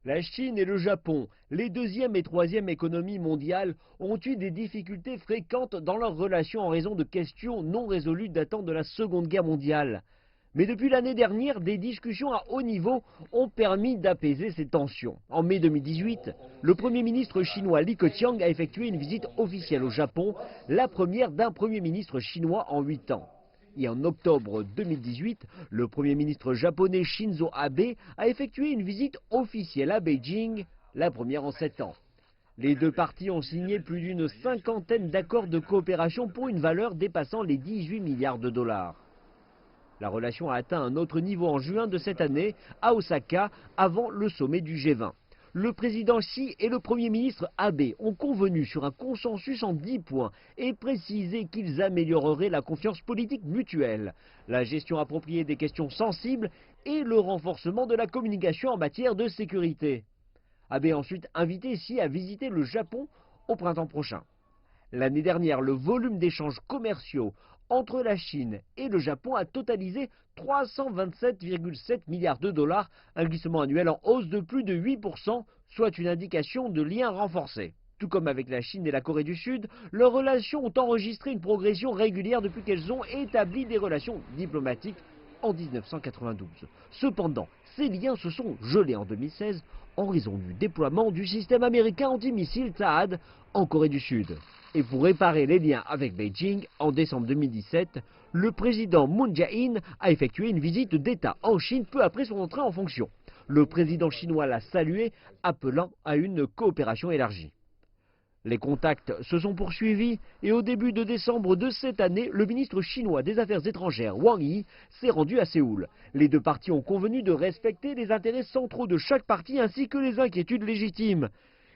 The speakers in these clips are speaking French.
La Chine et le Japon, les deuxième et troisième économies mondiales, ont eu des difficultés fréquentes dans leurs relations en raison de questions non résolues datant de la Seconde Guerre mondiale. Mais depuis l'année dernière, des discussions à haut niveau ont permis d'apaiser ces tensions. En mai 2018, le Premier ministre chinois Li Keqiang a effectué une visite officielle au Japon, la première d'un Premier ministre chinois en 8 ans. Et en octobre 2018, le Premier ministre japonais Shinzo Abe a effectué une visite officielle à Beijing, la première en 7 ans. Les deux parties ont signé plus d'une cinquantaine d'accords de coopération pour une valeur dépassant les 18 milliards de dollars. La relation a atteint un autre niveau en juin de cette année à Osaka, avant le sommet du G20. Le président Xi et le Premier ministre Abe ont convenu sur un consensus en 10 points et précisé qu'ils amélioreraient la confiance politique mutuelle, la gestion appropriée des questions sensibles et le renforcement de la communication en matière de sécurité. Abe a ensuite invité Xi à visiter le Japon au printemps prochain. L'année dernière, le volume d'échanges commerciaux entre la Chine et le Japon a totalisé 327,7 milliards de dollars, un glissement annuel en hausse de plus de 8%, soit une indication de liens renforcés. Tout comme avec la Chine et la Corée du Sud, leurs relations ont enregistré une progression régulière depuis qu'elles ont établi des relations diplomatiques en 1992. Cependant, ces liens se sont gelés en 2016 en raison du déploiement du système américain antimissile THAAD en Corée du Sud. Et pour réparer les liens avec Beijing, en décembre 2017, le président Moon Jae-in a effectué une visite d'État en Chine peu après son entrée en fonction. Le président chinois l'a salué, appelant à une coopération élargie. Les contacts se sont poursuivis et au début de décembre de cette année, le ministre chinois des Affaires étrangères Wang Yi s'est rendu à Séoul. Les deux parties ont convenu de respecter les intérêts centraux de chaque partie ainsi que les inquiétudes légitimes.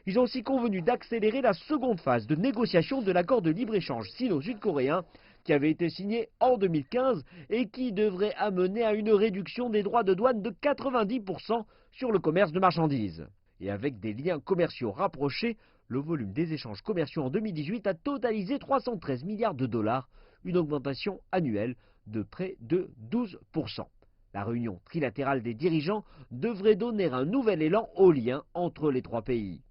Ils ont aussi convenu d'accélérer la seconde phase de négociation de l'accord de libre-échange sino-sud-coréen qui avait été signé en 2015 et qui devrait amener à une réduction des droits de douane de 90% sur le commerce de marchandises. Et avec des liens commerciaux rapprochés, le volume des échanges commerciaux en 2018 a totalisé 313 milliards de dollars, une augmentation annuelle de près de 12%. La réunion trilatérale des dirigeants devrait donner un nouvel élan aux liens entre les trois pays.